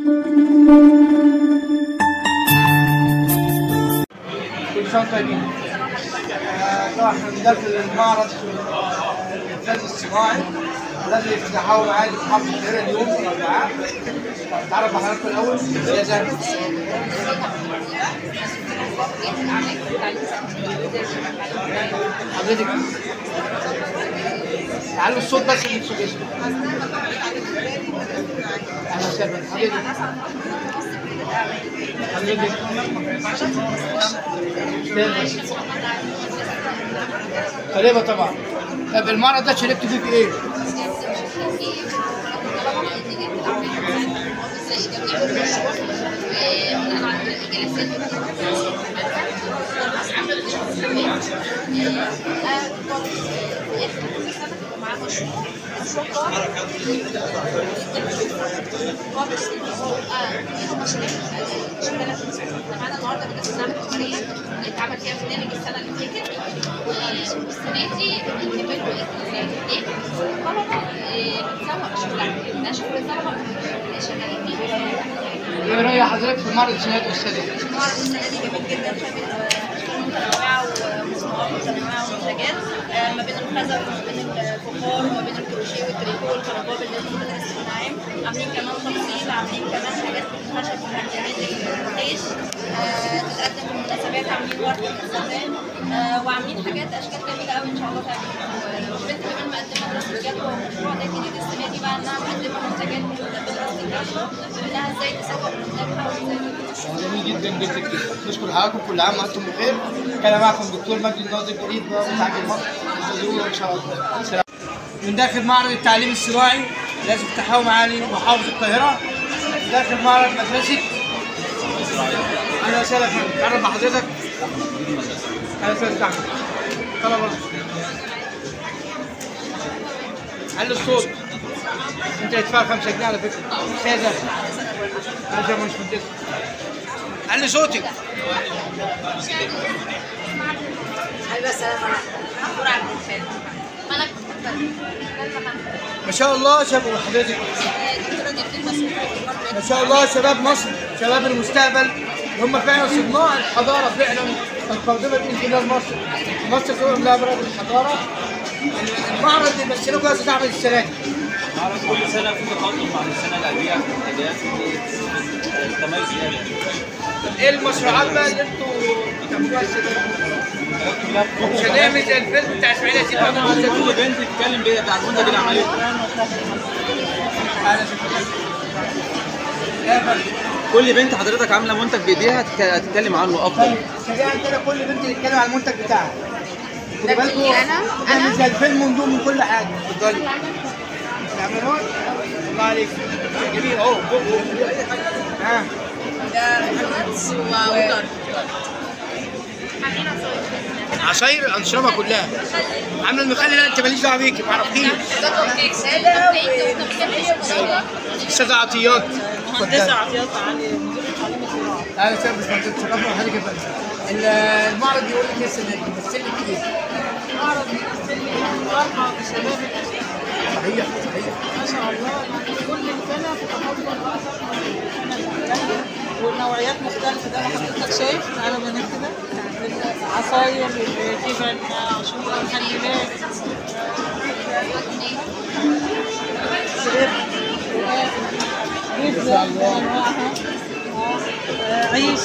كل سنة طيبين. طبعا احنا داخل المعرض الإنتاج الصناعي الذي افتتحه معالي محافظة القاهرة اليوم الأربعاء. تعرف بحضراتكم الأول يا زلمة. حضرتك تعالوا الصوت بس اللي بصوت اسمه. أهلا وسهلا حضرتك. طيبة طبعا. طب المعرض ده شاركتوا فيه في ايه؟ معانا النهارده بنفس النعمه التجاريه اللي اتعمل فيها برنامج السنه اللي فاتت، والسنه دي بنعمل له ايه؟ طلبه بتسوق شغلها، نشر الطلبه شغالين بيه. ايه رأي حضرتك في معرض السنة دي والسنة دي؟ المعرض السنه دي جميل جدا، شامل اشكال متنوعه ومصنوعات متنوعه ومنتجات ما بين الخزف وما بين الفخار وما بين الكروشيه والتريكو والكرباب اللي بندرس النعام. عاملين كمان تفصيل، عاملين كمان حاجات بالخشب وهاند الخيش تتقدم في المناسبات، عاملين ورد بالستان وعاملين حاجات اشكال جميله قوي ان شاء الله تعجبكم. والبنت كمان مقدمه دراسه جدوى، ومشروع ده جديد السنه دي بقى انها مقدمه منتجات بدراسه الجدوى انها ازاي تسوق منتجها وازاي. جميل جدا جدا جدا. نشكر حضراتكم، كل عام وانتم بخير. كان معكم دكتور مجدي الناظر الجديد متعجل مصر. انتظرونا ان شاء الله. سلام. من داخل معرض التعليم الصناعي الذي افتتحه معالي محافظ القاهره، داخل معرض مدرسه. اهلا وسهلا فندم. تعرف بحضرتك؟ اهلا وسهلا احمد. طلبه علي الصوت. انت هتدفع 5 جنيه على فكره. استاذه انا زي ما مش مهندس. علي صوتك. ايوه السلام عليكم. ما شاء الله شباب حضرتك. ما شاء الله شباب مصر، شباب المستقبل، هم فعلا صناع الحضاره فعلا القادمه باذن الله لمصر. مصر تقول لها بلد الحضاره. المعرض اللي بيمثلوه كذا صاحب السنه دي. المعرض كل سنه في تقدم عن السنه اللي قبلها في المنتجات والتميز زياده. ايه المشروعات بقى اللي انتوا بتعملوها السنه دي؟ مش هنعمل زي الفيلم بتاع اسماعيل ياسين. كل بنت تتكلم بتاع المنتج اللي عملته. كل بنت حضرتك عامله منتج بايديها هتتكلم عنه افضل. سريعا كده كل بنت تتكلم عن المنتج بتاعها. خدي بالكم انا زي الفيلم وندوم من كل حاجه. اتفضلي. تعملون؟ الله عليك. جميل اهو. ها. ده دوناتس ووتر. عصاير انشربها كلها. عامله المخلل. لا انت ماليش دعوه بيكي، ما عرفتيش. كيك ساده استاذه عطيات. مهندسه عطيات علي مدير التعليم الزراعي. اهلا وسهلا باشمهندس. تشرفنا وحضرتك يا فندم. المعرض بيقول لك ايه السنه دي؟ بيمثل لك ايه؟ المعرض بيمثل لي فرحه بشباب الأهل. صحيح صحيح. ما شاء الله، كل سنه تتفضل اكثر من السنه اللي قبلها، والنوعيات مختلفه زي ما حضرتك شايف. تعالى بنات كده، عصاير، جبن، عاشور، مخللات، بيتزا بأنواعها، عيش.